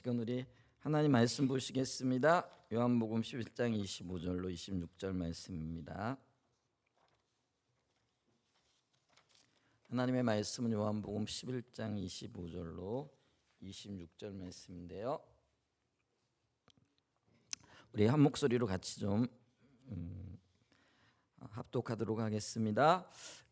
지금 우리 하나님 말씀 보시겠습니다. 요한복음 11장 25절로 26절 말씀입니다. 하나님의 말씀은 요한복음 11장 25절로 26절 말씀인데요. 우리 한 목소리로 같이 좀 합독하도록 하겠습니다.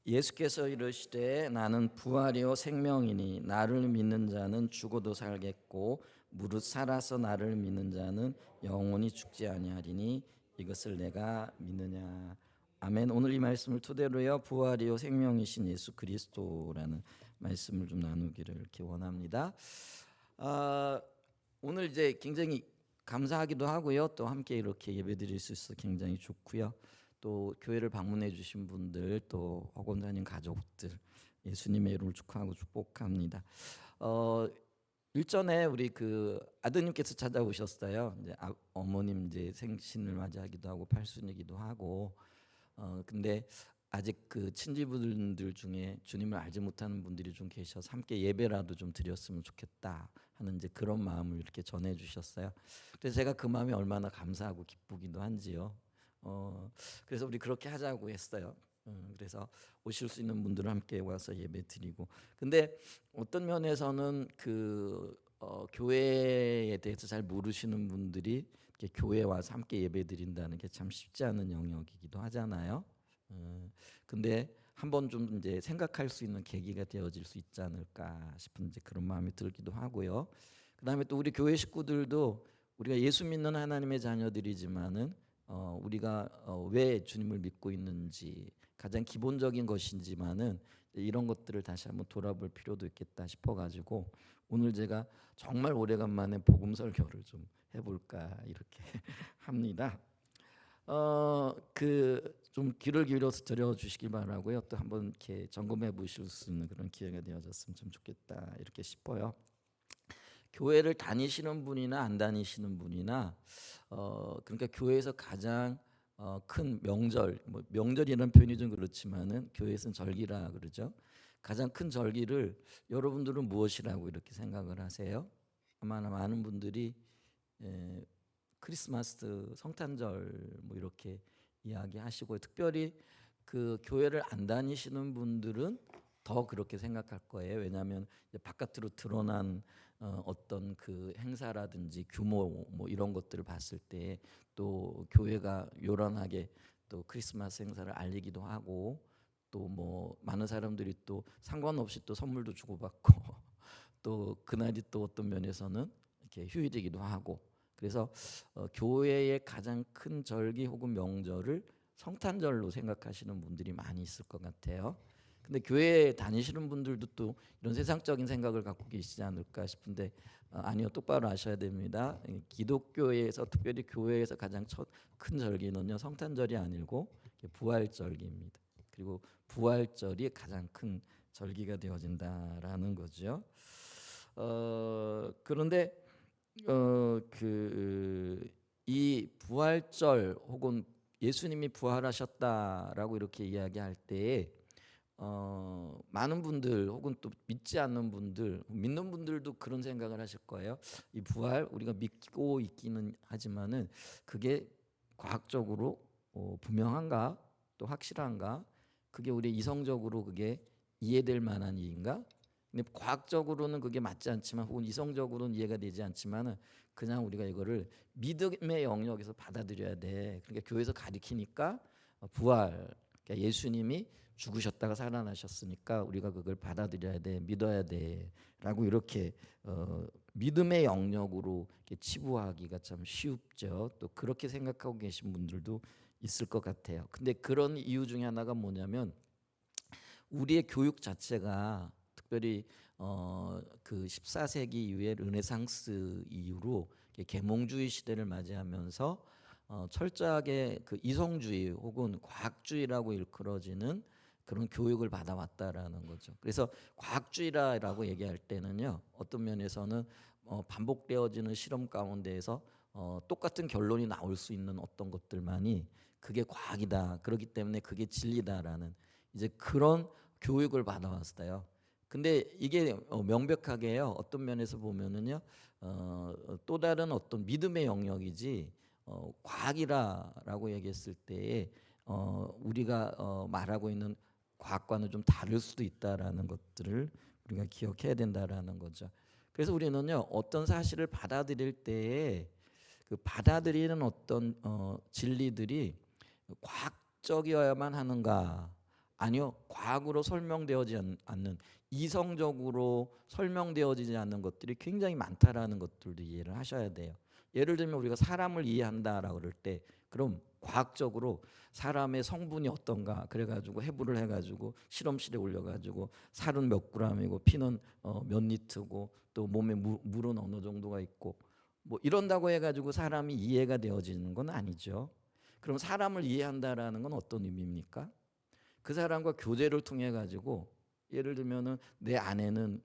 예수께서 이르시되 나는 부활이요 생명이니 나를 믿는 자는 죽어도 살겠고 무릇 살아서 나를 믿는 자는 영원히 죽지 아니하리니 이것을 내가 믿느냐. 아멘. 오늘 이 말씀을 토대로요 부활이요 생명이신 예수 그리스도라는 말씀을 좀 나누기를 이렇게 원합니다. 오늘 이제 굉장히 감사하기도 하고요, 또 함께 이렇게 예배드릴 수 있어서 굉장히 좋고요. 또 교회를 방문해 주신 분들, 또 허건자님 가족들 예수님의 이름을 축하하고 축복합니다. 일전에 우리 그 아드님께서 찾아오셨어요. 이제 어머님 이제 생신을 맞이하기도 하고 팔순이기도 하고, 근데 아직 그 친지분들 중에 주님을 알지 못하는 분들이 좀 계셔서 함께 예배라도 좀 드렸으면 좋겠다 하는 이제 그런 마음을 이렇게 전해 주셨어요. 그래서 제가 그 마음이 얼마나 감사하고 기쁘기도 한지요. 그래서 우리 그렇게 하자고 했어요. 그래서 오실 수 있는 분들은 함께 와서 예배 드리고. 근데 어떤 면에서는 그 교회에 대해서 잘 모르시는 분들이 이렇게 교회에 와서 함께 예배 드린다는 게 참 쉽지 않은 영역이기도 하잖아요. 근데 한번 좀 이제 생각할 수 있는 계기가 되어질 수 있지 않을까 싶은 이제 그런 마음이 들기도 하고요. 그다음에 또 우리 교회 식구들도 우리가 예수 믿는 하나님의 자녀들이지만은 우리가 왜 주님을 믿고 있는지 가장 기본적인 것인지만은 이런 것들을 다시 한번 돌아볼 필요도 있겠다 싶어가지고 오늘 제가 정말 오래간만에 복음 설교를 좀 해볼까 이렇게 합니다. 그 좀 귀를 기울여서 들어주시기 바라고요. 또 한번 이렇게 점검해 보실 수 있는 그런 기회가 되어졌으면 좀 좋겠다 이렇게 싶어요. 교회를 다니시는 분이나 안 다니시는 분이나 그러니까 교회에서 가장 큰 명절, 뭐 명절이라는 표현이 좀 그렇지만은 교회에서는 절기라 그러죠. 가장 큰 절기를 여러분들은 무엇이라고 이렇게 생각을 하세요? 아마 많은 분들이 크리스마스, 성탄절 뭐 이렇게 이야기하시고, 특별히 그 교회를 안 다니시는 분들은 더 그렇게 생각할 거예요. 왜냐하면 바깥으로 드러난 어떤 그 행사라든지 규모 뭐 이런 것들을 봤을 때 또 교회가 요란하게 또 크리스마스 행사를 알리기도 하고, 또 뭐 많은 사람들이 또 상관없이 또 선물도 주고받고 또 그날이 또 어떤 면에서는 이렇게 휴일이기도 하고, 그래서 교회의 가장 큰 절기 혹은 명절을 성탄절로 생각하시는 분들이 많이 있을 것 같아요. 근데 교회 다니시는 분들도 또 이런 세상적인 생각을 갖고 계시지 않을까 싶은데 아니요, 똑바로 아셔야 됩니다. 기독교에서 특별히 교회에서 가장 큰 절기는요 성탄절이 아니고 부활절기입니다. 그리고 부활절이 가장 큰 절기가 되어진다라는 거죠. 그런데 이 부활절 혹은 예수님이 부활하셨다라고 이렇게 이야기할 때에 많은 분들 혹은 또 믿지 않는 분들, 믿는 분들도 그런 생각을 하실 거예요. 이 부활 우리가 믿고 있기는 하지만은 그게 과학적으로 분명한가, 또 확실한가, 그게 우리 이성적으로 그게 이해될 만한 일인가? 근데 과학적으로는 그게 맞지 않지만 혹은 이성적으로는 이해가 되지 않지만은 그냥 우리가 이거를 믿음의 영역에서 받아들여야 돼. 그러니까 교회에서 가리키니까 부활, 그러니까 예수님이 죽으셨다가 살아나셨으니까 우리가 그걸 받아들여야 돼, 믿어야 돼라고 이렇게 믿음의 영역으로 이렇게 치부하기가 참 쉽죠. 또 그렇게 생각하고 계신 분들도 있을 것 같아요. 근데 그런 이유 중에 하나가 뭐냐면 우리의 교육 자체가 특별히 그 14세기 이후에 르네상스 이후로 계몽주의 시대를 맞이하면서 철저하게 그 이성주의 혹은 과학주의라고 일컬어지는 그런 교육을 받아왔다라는 거죠. 그래서 과학주의라고 얘기할 때는요, 어떤 면에서는 반복되어지는 실험 가운데에서 똑같은 결론이 나올 수 있는 어떤 것들만이 그게 과학이다, 그렇기 때문에 그게 진리다라는 이제 그런 교육을 받아왔어요. 근데 이게 명백하게요. 어떤 면에서 보면은요. 또 다른 어떤 믿음의 영역이지 과학이라고 얘기했을 때에 우리가 말하고 있는 과학과는 좀 다를 수도 있다라는 것들을 우리가 기억해야 된다라는 거죠. 그래서 우리는요. 어떤 사실을 받아들일 때에 그 받아들이는 어떤 진리들이 과학적이어야만 하는가? 아니요. 과학으로 설명되어지지 않는 이성적으로 설명되어지지 않는 것들이 굉장히 많다라는 것들도 이해를 하셔야 돼요. 예를 들면 우리가 사람을 이해한다라고 그럴 때 그럼 과학적으로 사람의 성분이 어떤가 그래가지고 해부를 해가지고 실험실에 올려가지고 살은 몇 그램이고 피는 몇 리터고 또 몸에 물은 어느 정도가 있고 뭐 이런다고 해가지고 사람이 이해가 되어지는 건 아니죠. 그럼 사람을 이해한다라는 건 어떤 의미입니까? 그 사람과 교제를 통해 가지고 예를 들면은 내 아내는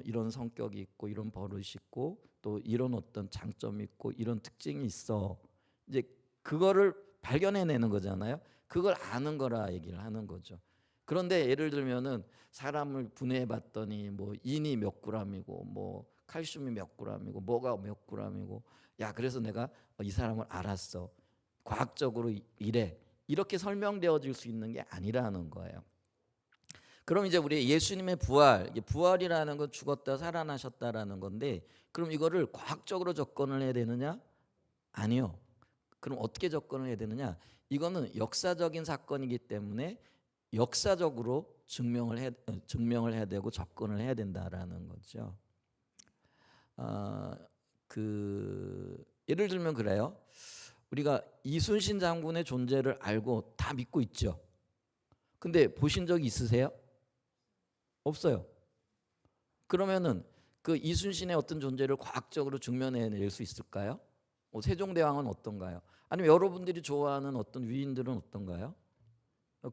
이런 성격이 있고 이런 버릇이 있고 또 이런 어떤 장점이 있고 이런 특징이 있어. 이제 그거를 발견해내는 거잖아요. 그걸 아는 거라 얘기를 하는 거죠. 그런데 예를 들면은 사람을 분해해 봤더니 뭐 인이 몇 그램이고 뭐 칼슘이 몇 그램이고 뭐가 몇 그램이고 야 그래서 내가 이 사람을 알았어. 과학적으로 이래. 이렇게 설명되어질 수 있는 게 아니라는 거예요. 그럼 이제 우리 예수님의 부활, 부활이라는 건 죽었다 살아나셨다라는 건데, 그럼 이거를 과학적으로 접근을 해야 되느냐? 아니요. 그럼 어떻게 접근을 해야 되느냐? 이거는 역사적인 사건이기 때문에 역사적으로 증명을 해야 되고 접근을 해야 된다라는 거죠. 예를 들면 그래요. 우리가 이순신 장군의 존재를 알고 다 믿고 있죠. 근데 보신 적이 있으세요? 없어요. 그러면은 그 이순신의 어떤 존재를 과학적으로 증명해낼 수 있을까요? 세종대왕은 어떤가요? 아니면 여러분들이 좋아하는 어떤 위인들은 어떤가요?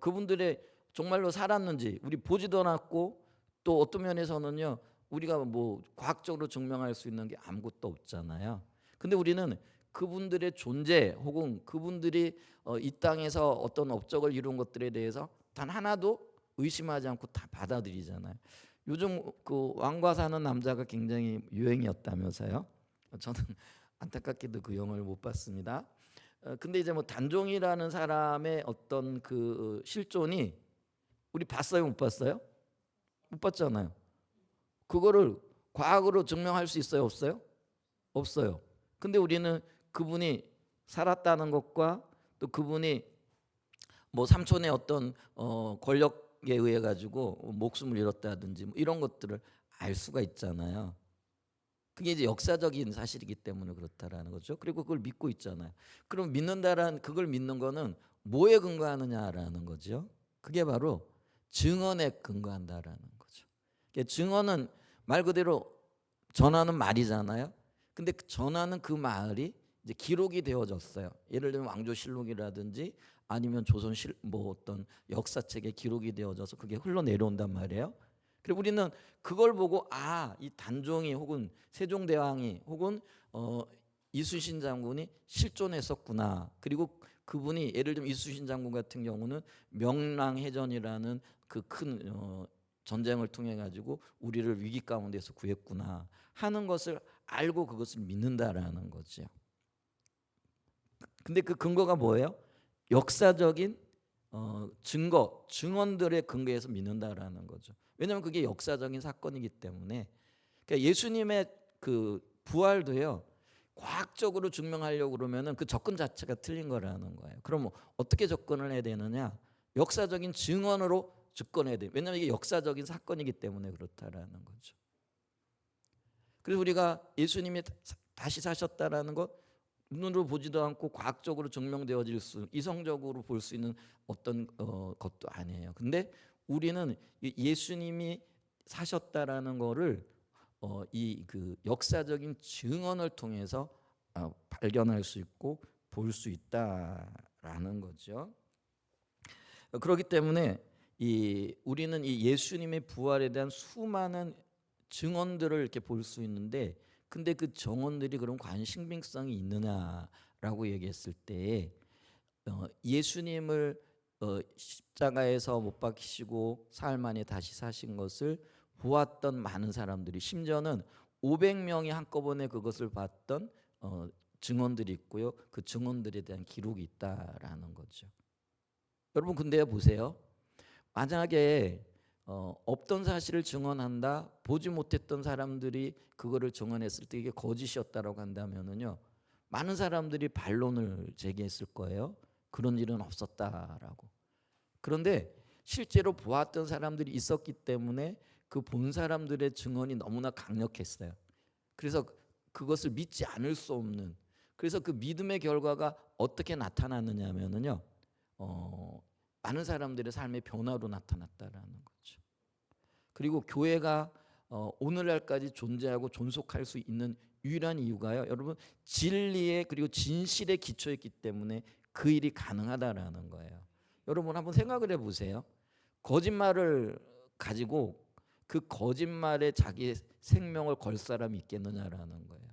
그분들의 정말로 살았는지 우리 보지도 않았고 또 어떤 면에서는요 우리가 뭐 과학적으로 증명할 수 있는 게 아무것도 없잖아요. 근데 우리는 그분들의 존재 혹은 그분들이 이 땅에서 어떤 업적을 이룬 것들에 대해서 단 하나도 의심하지 않고 다 받아들이잖아요. 요즘 그 왕과 사는 남자가 굉장히 유행이었다면서요. 저는 안타깝게도 그 영화를 못 봤습니다. 근데 이제 뭐 단종이라는 사람의 어떤 그 실존이 우리 봤어요, 못 봤어요? 못 봤잖아요. 그거를 과학으로 증명할 수 있어요, 없어요? 없어요. 근데 우리는 그분이 살았다는 것과 또 그분이 뭐 삼촌의 어떤 권력에 의해 가지고 목숨을 잃었다든지 뭐 이런 것들을 알 수가 있잖아요. 그게 이제 역사적인 사실이기 때문에 그렇다라는 거죠. 그리고 그걸 믿고 있잖아요. 그럼 믿는다라는 그걸 믿는 거는 뭐에 근거하느냐라는 거죠. 그게 바로 증언에 근거한다라는 거죠. 증언은 말 그대로 전하는 말이잖아요. 근데 전하는 그 말이 이제 기록이 되어졌어요. 예를 들면 왕조실록이라든지 아니면 조선실 뭐 어떤 역사책에 기록이 되어져서 그게 흘러내려온단 말이에요. 그리고 우리는 그걸 보고 이 단종이 혹은 세종대왕이 혹은 이순신 장군이 실존했었구나. 그리고 그분이 예를 들면 이순신 장군 같은 경우는 명랑해전이라는 그 큰 전쟁을 통해 가지고 우리를 위기 가운데서 구했구나 하는 것을 알고 그것을 믿는다라는 거죠. 근데 그 근거가 뭐예요? 역사적인 증언들의 근거에서 믿는다라는 거죠. 왜냐하면 그게 역사적인 사건이기 때문에. 그러니까 예수님의 그 부활도요. 과학적으로 증명하려고 그러면은 그 접근 자체가 틀린 거라는 거예요. 그럼 어떻게 접근을 해야 되느냐? 역사적인 증언으로 접근해야 돼요. 왜냐하면 이게 역사적인 사건이기 때문에 그렇다라는 거죠. 그래서 우리가 예수님이 다시 사셨다라는 것 눈으로 보지도 않고 과학적으로 증명되어질 수 이성적으로 볼 수 있는 어떤 것도 아니에요. 근데 우리는 예수님이 사셨다라는 거를 이 그 역사적인 증언을 통해서 발견할 수 있고 볼 수 있다라는 거죠. 그렇기 때문에 우리는 이 예수님의 부활에 대한 수많은 증언들을 이렇게 볼 수 있는데, 근데 그 증언들이 그럼 과연 신빙성이 있느냐라고 얘기했을 때, 예수님을 십자가에서 못 박히시고 사흘 만에 다시 사신 것을 보았던 많은 사람들이, 심지어는 500명이 한꺼번에 그것을 봤던 증언들이 있고요. 그 증언들에 대한 기록이 있다라는 거죠. 여러분 근데 보세요. 만약에 없던 사실을 증언한다, 보지 못했던 사람들이 그거를 증언했을 때 이게 거짓이었다라고 한다면은요, 많은 사람들이 반론을 제기했을 거예요. 그런 일은 없었다라고. 그런데 실제로 보았던 사람들이 있었기 때문에 그 본 사람들의 증언이 너무나 강력했어요. 그래서 그것을 믿지 않을 수 없는, 그래서 그 믿음의 결과가 어떻게 나타났느냐면은요, 많은 사람들의 삶의 변화로 나타났다라는 거죠. 그리고 교회가 오늘날까지 존재하고 존속할 수 있는 유일한 이유가요, 여러분, 진리에 그리고 진실에 기초했기 때문에 그 일이 가능하다라는 거예요. 여러분 한번 생각을 해보세요. 거짓말을 가지고 그 거짓말에 자기의 생명을 걸 사람이 있겠느냐라는 거예요.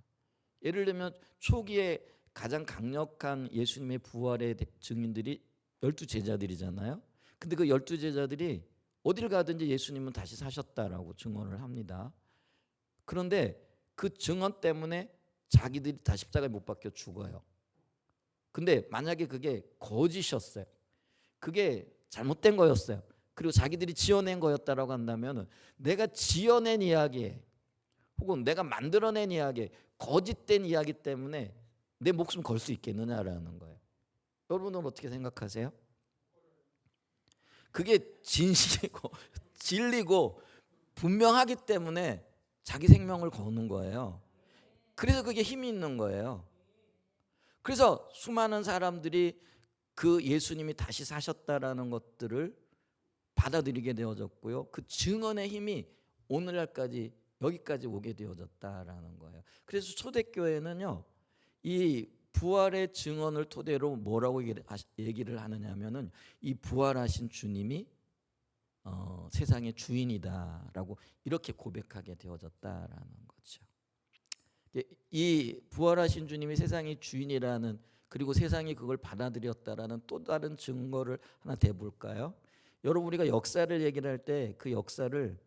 예를 들면 초기에 가장 강력한 예수님의 부활의 증인들이 12제자들이잖아요. 근데 그 12제자들이 어딜 가든지 예수님은 다시 사셨다라고 증언을 합니다. 그런데 그 증언 때문에 자기들이 다 십자가에 못 박혀 죽어요. 근데 만약에 그게 거짓이었어요, 그게 잘못된 거였어요, 그리고 자기들이 지어낸 거였다라고 한다면, 내가 지어낸 이야기 혹은 내가 만들어낸 이야기, 거짓된 이야기 때문에 내 목숨 걸 수 있겠느냐라는 거예요. 여러분은 어떻게 생각하세요? 그게 진실이고 진리고 분명하기 때문에 자기 생명을 거는 거예요. 그래서 그게 힘이 있는 거예요. 그래서 수많은 사람들이 그 예수님이 다시 사셨다라는 것들을 받아들이게 되어졌고요. 그 증언의 힘이 오늘날까지 여기까지 오게 되어졌다라는 거예요. 그래서 초대교회는요, 이 부활의 증언을 토대로 뭐라고 얘기를 하느냐면은, 이 부활하신 주님이 세상의 주인이다라고 이렇게 고백하게 되어졌다라는 거죠. 이 부활하신 주님이 세상의 주인이라는, 그리고 세상이 그걸 받아들였다라는 또 다른 증거를 하나 대볼까요? 여러분 우리가 역사를 얘기를 할 때 그 역사를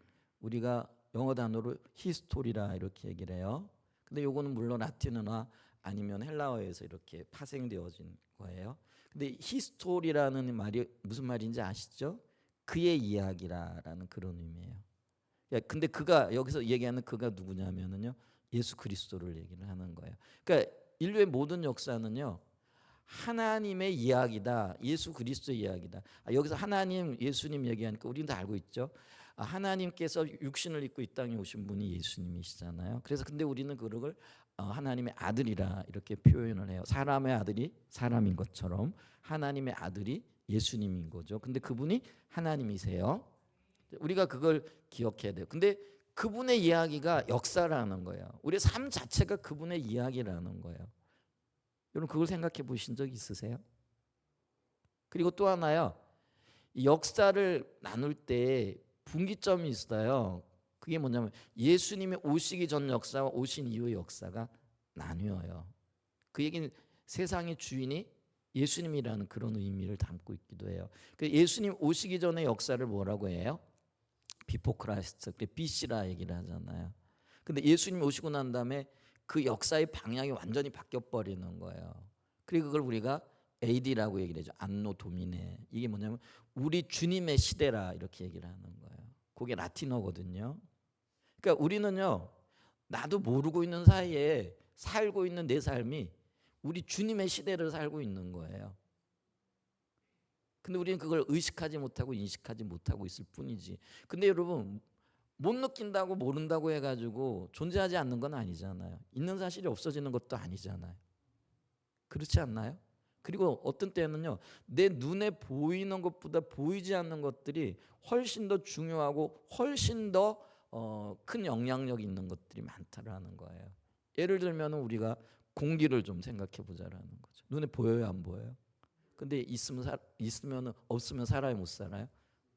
우리가 영어 단어로 히스토리라 이렇게 얘기를 해요. 근데 요거는 물론 라틴어나 아니면 헬라어에서 이렇게 파생되어진 거예요. 근데 히스토리라는 말이 무슨 말인지 아시죠? 그의 이야기라는 그런 의미예요. 근데 그가 여기서 얘기하는 그가 누구냐면은요, 예수 그리스도를 얘기를 하는 거예요. 그러니까 인류의 모든 역사는요, 하나님의 이야기다, 예수 그리스도의 이야기다. 여기서 하나님, 예수님 얘기하니까 우리는 다 알고 있죠. 하나님께서 육신을 입고 이 땅에 오신 분이 예수님이시잖아요. 그래서 근데 우리는 그걸 하나님의 아들이라 이렇게 표현을 해요. 사람의 아들이 사람인 것처럼 하나님의 아들이 예수님인 거죠. 근데 그분이 하나님이세요. 우리가 그걸 기억해야 돼요. 근데 그분의 이야기가 역사라는 거예요. 우리의 삶 자체가 그분의 이야기라는 거예요. 여러분 그걸 생각해 보신 적 있으세요? 그리고 또 하나요, 역사를 나눌 때 분기점이 있어요. 그게 뭐냐면 예수님이 오시기 전 역사와 오신 이후의 역사가 나뉘어요. 그 얘기는 세상의 주인이 예수님이라는 그런 의미를 담고 있기도 해요. 예수님 오시기 전의 역사를 뭐라고 해요? 비포 크라이스트, BC라 얘기를 하잖아요. 근데 예수님 오시고 난 다음에 그 역사의 방향이 완전히 바뀌어 버리는 거예요. 그리고 그걸 우리가 AD라고 얘기를 하죠. 안노 도미네. 이게 뭐냐면 우리 주님의 시대라 이렇게 얘기를 하는 거예요. 그게 라틴어거든요. 그러니까 우리는요, 나도 모르고 있는 사이에 살고 있는 내 삶이 우리 주님의 시대를 살고 있는 거예요. 근데 우리는 그걸 의식하지 못하고 인식하지 못하고 있을 뿐이지. 근데 여러분 못 느낀다고 모른다고 해가지고 존재하지 않는 건 아니잖아요. 있는 사실이 없어지는 것도 아니잖아요. 그렇지 않나요? 그리고 어떤 때는요, 내 눈에 보이는 것보다 보이지 않는 것들이 훨씬 더 중요하고 훨씬 더 큰 영향력이 있는 것들이 많다라는 거예요. 예를 들면 우리가 공기를 좀 생각해 보자라는 거죠. 눈에 보여요, 안 보여요? 근데 있으면 없으면 살아요, 못 살아요?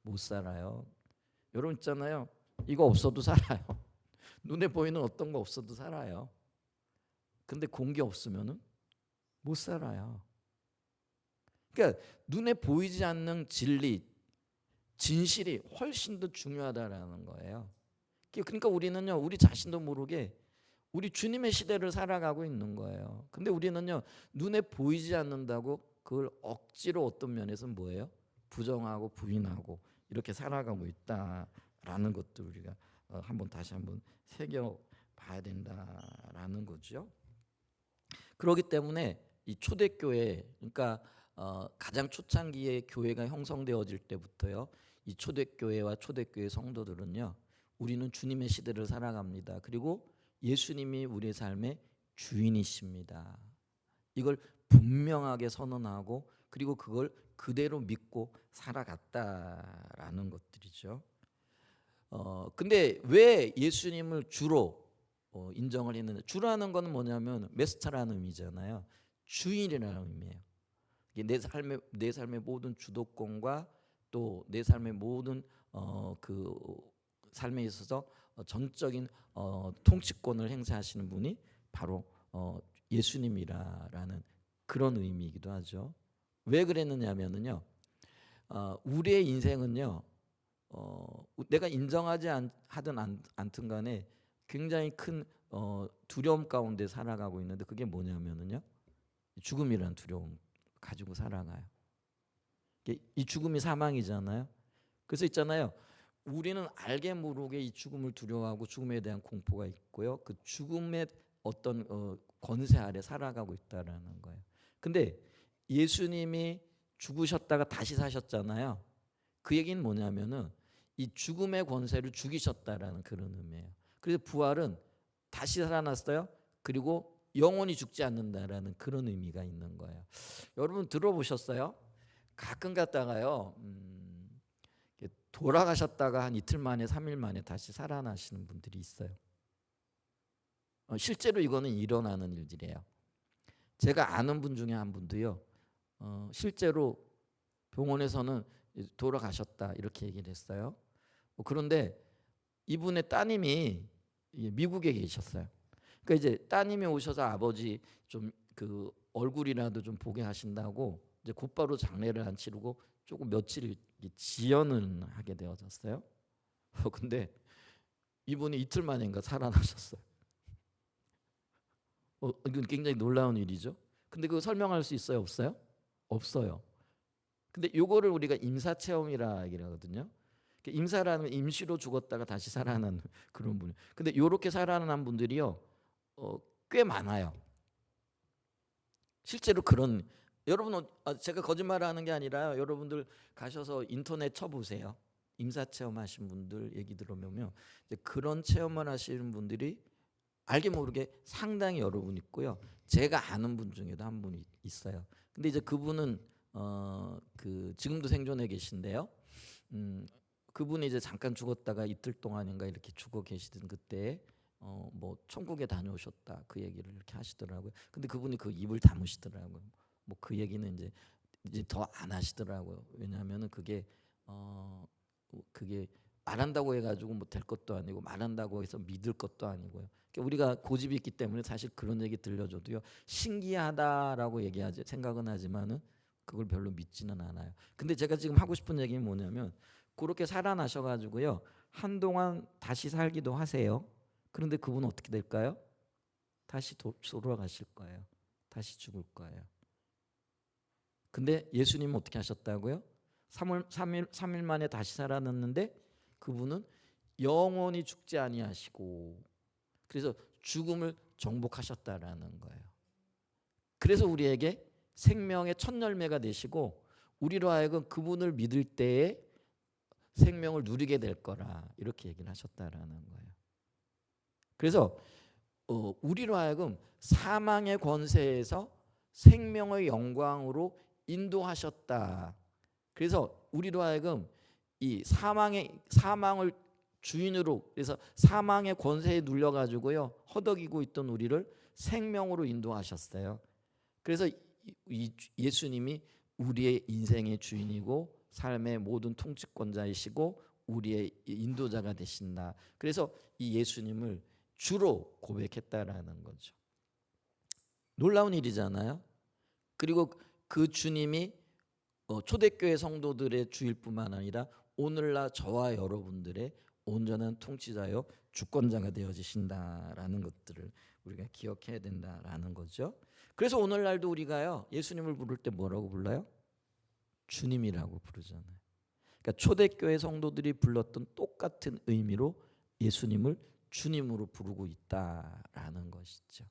못 살아요. 여러분 있잖아요, 이거 없어도 살아요. 눈에 보이는 어떤 거 없어도 살아요. 근데 공기 없으면은 못 살아요. 그러니까 눈에 보이지 않는 진리, 진실이 훨씬 더 중요하다라는 거예요. 그러니까 우리는요, 우리 자신도 모르게 우리 주님의 시대를 살아가고 있는 거예요. 근데 우리는요, 눈에 보이지 않는다고 그걸 억지로 어떤 면에서는 뭐예요? 부정하고 부인하고 이렇게 살아가고 있다라는 것도 우리가 다시 한번 새겨 봐야 된다라는 거죠. 그렇기 때문에 이 초대교회, 그러니까 가장 초창기에 교회가 형성되어질 때부터요, 이 초대교회와 초대교회 성도들은요, 우리는 주님의 시대를 살아갑니다. 그리고 예수님이 우리의 삶의 주인이십니다. 이걸 분명하게 선언하고 그리고 그걸 그대로 믿고 살아갔다라는 것들이죠. 근데 왜 예수님을 주로 인정을 했느냐? 주라는 건 뭐냐면 메스터라는 의미잖아요. 주인이라는 의미예요. 내 삶의 모든 주도권과 또 내 삶의 모든 그 삶에 있어서 전적인 통치권을 행사하시는 분이 바로 예수님이라는 그런 의미이기도 하죠. 왜 그랬느냐면요, 우리의 인생은요, 내가 인정하지 하든 않든 간에 굉장히 큰 두려움 가운데 살아가고 있는데, 그게 뭐냐면요, 죽음이라는 두려움 가지고 살아가요. 이 죽음이 사망이잖아요. 그래서 있잖아요, 우리는 알게 모르게 이 죽음을 두려워하고 죽음에 대한 공포가 있고요, 그 죽음의 어떤 권세 아래 살아가고 있다라는 거예요. 근데 예수님이 죽으셨다가 다시 사셨잖아요. 그 얘기는 뭐냐면은 이 죽음의 권세를 죽이셨다라는 그런 의미예요. 그래서 부활은 다시 살아났어요. 그리고 영원히 죽지 않는다라는 그런 의미가 있는 거예요. 여러분 들어보셨어요? 가끔 갔다가요, 돌아가셨다가 한 이틀 만에 3일 만에 다시 살아나시는 분들이 있어요. 실제로 이거는 일어나는 일들이에요. 제가 아는 분 중에 한 분도요, 실제로 병원에서는 돌아가셨다 이렇게 얘기를 했어요. 그런데 이분의 따님이 미국에 계셨어요. 그러니까 이제 따님이 오셔서 아버지 좀 그 얼굴이라도 좀 보게 하신다고 이제 곧바로 장례를 안 치르고 조금 며칠 지연을 하게 되어졌어요. 근데 이분이 이틀 만인가 살아나셨어요. 이건 굉장히 놀라운 일이죠. 근데 그거 설명할 수 있어요, 없어요? 없어요. 근데 요거를 우리가 임사 체험이라 얘기를 하거든요. 임사라는 건 임시로 죽었다가 다시 살아난 그런 분. 근데 요렇게 살아난 분들이요, 꽤 많아요. 실제로 그런, 여러분, 제가 거짓말하는 게 아니라 여러분들 가셔서 인터넷 쳐보세요. 임사 체험하신 분들 얘기 들어보면 이제 그런 체험을 하시는 분들이 알게 모르게 상당히 여러 분 있고요. 제가 아는 분 중에도 한 분이 있어요. 근데 이제 그분은 그 지금도 생존해 계신데요. 그분이 이제 잠깐 죽었다가 이틀 동안인가 이렇게 죽어 계시던 그때 뭐 천국에 다녀오셨다 그 얘기를 이렇게 하시더라고요. 근데 그분이 그 입을 다무시더라고요. 뭐 그 얘기는 이제 더 안 하시더라고요. 왜냐하면은 그게 말한다고 해가지고 뭐 될 것도 아니고 말한다고 해서 믿을 것도 아니고요. 그러니까 우리가 고집이 있기 때문에 사실 그런 얘기 들려줘도요, 신기하다라고 얘기하지 생각은 하지만은 그걸 별로 믿지는 않아요. 근데 제가 지금 하고 싶은 얘기는 뭐냐면, 그렇게 살아나셔가지고요, 한동안 다시 살기도 하세요. 그런데 그분은 어떻게 될까요? 다시 돌아가실 거예요. 다시 죽을 거예요. 근데 예수님은 어떻게 하셨다고요? 3일 만에 다시 살아났는데 그분은 영원히 죽지 아니하시고, 그래서 죽음을 정복하셨다라는 거예요. 그래서 우리에게 생명의 첫 열매가 되시고, 우리로 하여금 그분을 믿을 때에 생명을 누리게 될 거라 이렇게 얘기를 하셨다라는 거예요. 그래서 우리로 하여금 사망의 권세에서 생명의 영광으로 인도하셨다. 그래서 우리로 하여금 이 사망을 주인으로, 그래서 사망의 권세에 눌려 가지고요 허덕이고 있던 우리를 생명으로 인도하셨어요. 그래서 예수님이 우리의 인생의 주인이고 삶의 모든 통치권자이시고 우리의 인도자가 되신다. 그래서 이 예수님을 주로 고백했다라는 거죠. 놀라운 일이잖아요. 그리고 그 주님이 초대교회 성도들의 주일 뿐만 아니라 오늘날 저와 여러분들의 온전한 통치자요 주권자가 되어지신다라는 것들을 우리가 기억해야 된다라는 거죠. 그래서 오늘날도 우리가요 예수님을 부를 때 뭐라고 불러요? 주님이라고 부르잖아요. 그러니까 초대교회 성도들이 불렀던 똑같은 의미로 예수님을 주님으로 부르고 있다라는 것이죠.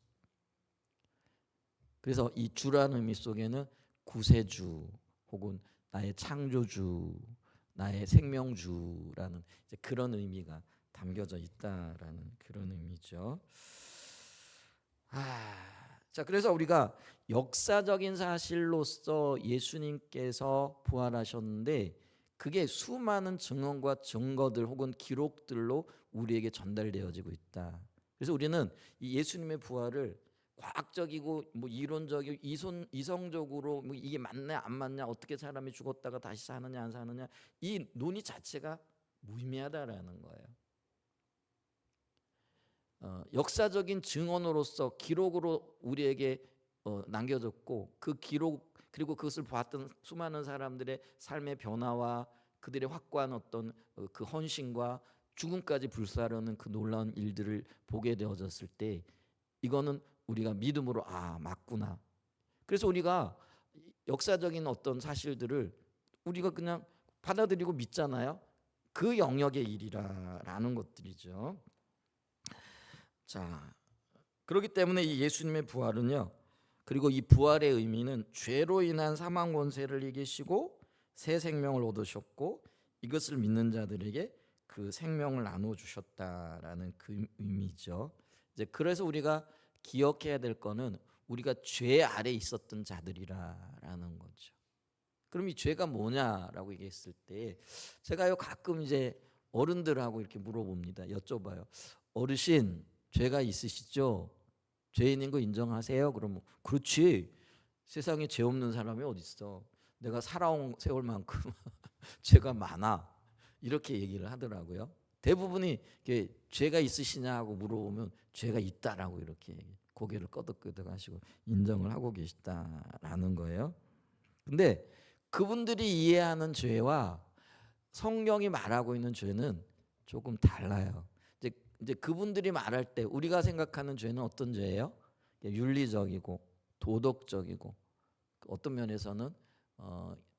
그래서 이 주라는 의미 속에는 구세주 혹은 나의 창조주, 나의 생명주라는 이제 그런 의미가 담겨져 있다라는 그런 의미죠. 자, 그래서 우리가 역사적인 사실로서 예수님께서 부활하셨는데 그게 수많은 증언과 증거들 혹은 기록들로 우리에게 전달되어지고 있다. 그래서 우리는 이 예수님의 부활을 과학적이고 뭐 이론적이고 이성적으로 뭐 이게 맞냐 안 맞냐 어떻게 사람이 죽었다가 다시 사느냐 안 사느냐 이 논의 자체가 무의미하다라는 거예요. 역사적인 증언으로서 기록으로 우리에게 남겨졌고 그 기록 그리고 그것을 봤던 수많은 사람들의 삶의 변화와 그들의 확고한 어떤 그 헌신과 죽음까지 불사르는 그 놀라운 일들을 보게 되어졌을 때 이거는 우리가 믿음으로 맞구나. 그래서 우리가 역사적인 어떤 사실들을 우리가 그냥 받아들이고 믿잖아요. 그 영역의 일이라는 것들이죠. 자, 그렇기 때문에 이 예수님의 부활은요. 그리고 이 부활의 의미는 죄로 인한 사망 권세를 이기시고 새 생명을 얻으셨고 이것을 믿는 자들에게 그 생명을 나눠 주셨다라는 그 의미죠. 이제 그래서 우리가 기억해야 될 거는 우리가 죄 아래 있었던 자들이라는 거죠. 그럼 이 죄가 뭐냐라고 얘기했을 때 제가요 가끔 이제 어른들하고 이렇게 물어봅니다. 여쭤봐요. 어르신 죄가 있으시죠? 죄인인 거 인정하세요? 그러면 그렇지. 세상에 죄 없는 사람이 어디 있어? 내가 살아온 세월만큼 죄가 많아. 이렇게 얘기를 하더라고요. 대부분이 죄가 있으시냐고 물어보면 죄가 있다라고 이렇게 고개를 끄덕끄덕 하시고 인정을 하고 계시다라는 거예요. 근데 그분들이 이해하는 죄와 성경이 말하고 있는 죄는 조금 달라요. 이제 그분들이 말할 때 우리가 생각하는 죄는 어떤 죄예요? 윤리적이고 도덕적이고 어떤 면에서는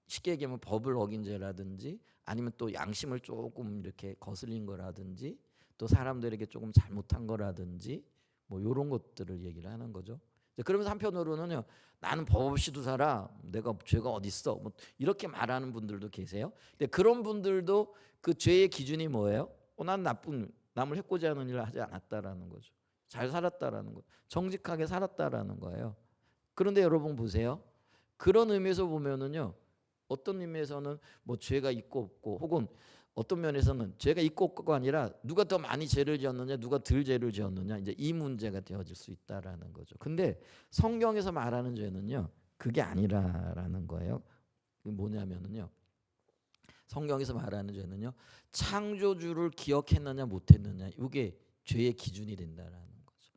쉽게 얘기하면 법을 어긴 죄라든지 아니면 또 양심을 조금 이렇게 거슬린 거라든지 또 사람들에게 조금 잘못한 거라든지 뭐 이런 것들을 얘기를 하는 거죠. 그러면서 한편으로는요, 나는 법 없이도 살아. 내가 죄가 어디 있어? 뭐 이렇게 말하는 분들도 계세요. 근데 그런 분들도 그 죄의 기준이 뭐예요? 난 나쁜 남을 해코지 하는 일을 하지 않았다라는 거죠. 잘 살았다라는 거, 정직하게 살았다라는 거예요. 그런데 여러분 보세요. 그런 의미에서 보면은요, 어떤 의미에서는 뭐 죄가 있고 없고, 혹은 어떤 면에서는 죄가 있고 없고가 아니라 누가 더 많이 죄를 지었느냐, 누가 덜 죄를 지었느냐, 이제 이 문제가 되어질 수 있다라는 거죠. 근데 성경에서 말하는 죄는요, 그게 아니라라는 거예요. 뭐냐면은요, 성경에서 말하는 죄는요, 창조주를 기억했느냐 못했느냐, 이게 죄의 기준이 된다라는 거죠.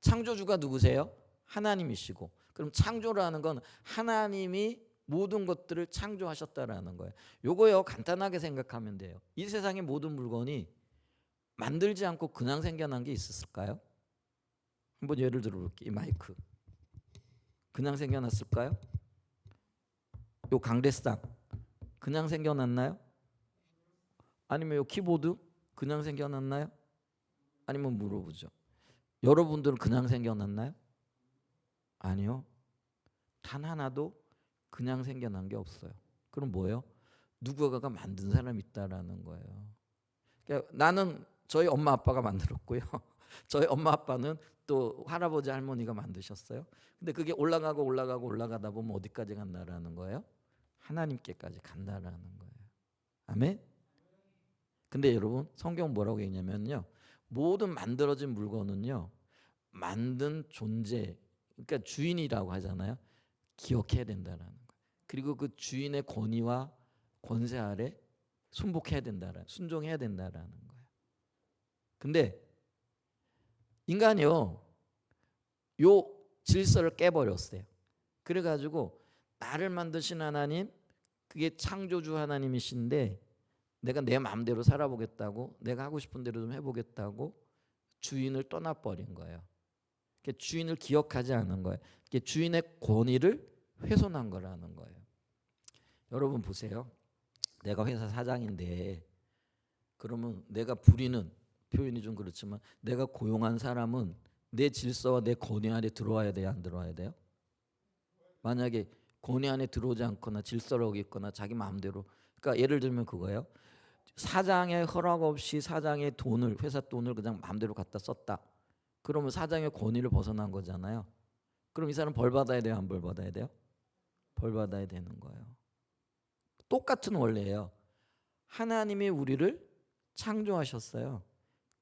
창조주가 누구세요? 하나님이시고, 그럼 창조라는 건 하나님이 모든 것들을 창조하셨다라는 거예요. 요거요 간단하게 생각하면 돼요. 이 세상의 모든 물건이 만들지 않고 그냥 생겨난 게 있었을까요? 한번 예를 들어볼게요. 이 마이크 그냥 생겨났을까요? 요 강대상 그냥 생겨났나요? 아니면 요 키보드 그냥 생겨났나요? 아니면 물어보죠. 여러분들은 그냥 생겨났나요? 아니요. 단 하나도 그냥 생겨난 게 없어요. 그럼 뭐예요? 누군가가 만든 사람이 있다라는 거예요. 그러니까 나는 저희 엄마 아빠가 만들었고요. 저희 엄마 아빠는 또 할아버지 할머니가 만드셨어요. 근데 그게 올라가다 보면 어디까지 간다라는 거예요? 하나님께까지 간다라는 거예요. 아멘. 근데 여러분 성경 뭐라고 얘기냐면요. 모든 만들어진 물건은요. 만든 존재 그러니까 주인이라고 하잖아요. 기억해야 된다라는 거예요. 그리고 그 주인의 권위와 권세 아래 순복해야 된다라는 순종해야 된다라는 거예요. 근데 인간이요. 요 질서를 깨버렸어요. 그래가지고 나를 만드신 하나님 그게 창조주 하나님이신데 내가 내 마음대로 살아보겠다고, 내가 하고 싶은 대로 좀 해보겠다고 주인을 떠나버린 거예요. 주인을 기억하지 않은 거예요. 주인의 권위를 훼손한 거라는 거예요. 여러분 보세요. 내가 회사 사장인데 그러면 내가 부리는, 표현이 좀 그렇지만 내가 고용한 사람은 내 질서와 내 권위 안에 들어와야 돼요, 안 들어와야 돼요? 만약에 권위 안에 들어오지 않거나 질서를 어겼거나 자기 마음대로, 그러니까 예를 들면 그거예요. 사장의 허락 없이 사장의 돈을, 회사 돈을 그냥 마음대로 갖다 썼다. 그러면 사장의 권위를 벗어난 거잖아요. 그럼 이 사람 벌 받아야 돼요, 안 벌 받아야 돼요? 벌 받아야 되는 거예요. 똑같은 원리예요. 하나님이 우리를 창조하셨어요.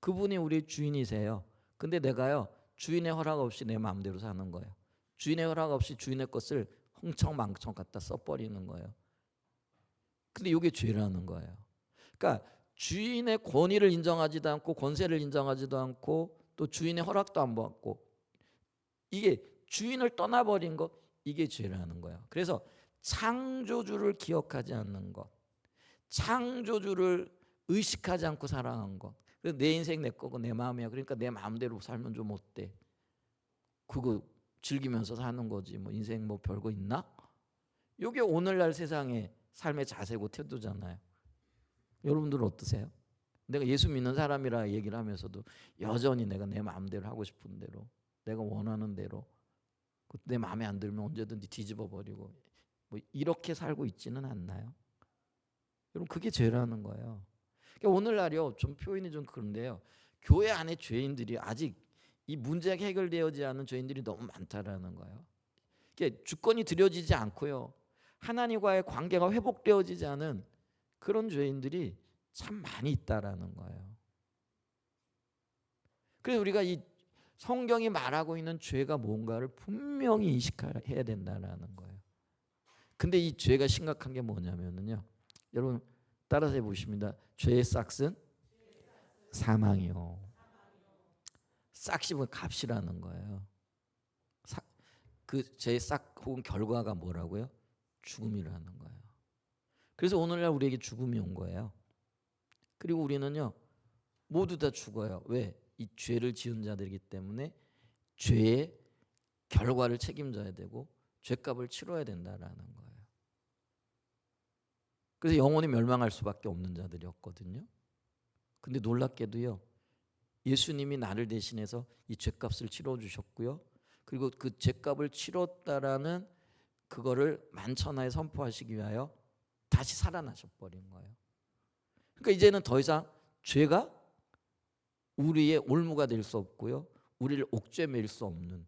그분이 우리 주인이세요. 근데 내가요, 주인의 허락 없이 내 마음대로 사는 거예요. 주인의 허락 없이 주인의 것을 흥청망청 갖다 써버리는 거예요. 근데 이게 죄라는 거예요. 그러니까 주인의 권위를 인정하지도 않고 권세를 인정하지도 않고 또 주인의 허락도 안 받고, 이게 주인을 떠나버린 것, 이게 죄라는 거예요. 그래서 창조주를 기억하지 않는 것, 창조주를 의식하지 않고 살아간 것. 그래서 내 인생 내 거고 내 마음이야. 그러니까 내 마음대로 살면 좀 어때? 그거 즐기면서 사는 거지. 뭐 인생 뭐 별거 있나? 이게 오늘날 세상의 삶의 자세고 태도잖아요. 여러분들은 어떠세요? 내가 예수 믿는 사람이라 얘기를 하면서도 여전히 내가 내 마음대로 하고 싶은 대로, 내가 원하는 대로, 내 마음에 안 들면 언제든지 뒤집어 버리고 뭐 이렇게 살고 있지는 않나요? 여러분, 그게 죄라는 거예요. 그러니까 오늘날이요, 좀 표현이 좀 그런데요, 교회 안에 죄인들이 아직 이 문제가 해결되어지지 않은 죄인들이 너무 많다라는 거예요. 그러니까 주권이 드려지지 않고요, 하나님과의 관계가 회복되어지지 않은 그런 죄인들이 참 많이 있다라는 거예요. 그래서 우리가 이 성경이 말하고 있는 죄가 뭔가를 분명히 인식해야 된다라는 거예요. 근데 이 죄가 심각한 게 뭐냐면요, 여러분 따라서 해보십니다. 죄의 싹은 사망이요. 싹이 값이라는 거예요. 그 죄의 싹 혹은 결과가 뭐라고요? 죽음이라는 거예요. 그래서 오늘날 우리에게 죽음이 온 거예요. 그리고 우리는요, 모두 다 죽어요. 왜? 이 죄를 지은 자들이기 때문에 죄의 결과를 책임져야 되고 죄값을 치러야 된다라는 거예요. 그래서 영원히 멸망할 수밖에 없는 자들이었거든요. 근데 놀랍게도요, 예수님이 나를 대신해서 이 죄값을 치러 주셨고요, 그리고 그 죄값을 치렀다라는 그거를 만천하에 선포하시기 위하여 다시 살아나셔 버린 거예요. 그러니까 이제는 더 이상 죄가 우리의 올무가 될 수 없고요, 우리를 옥죄매일 수 없는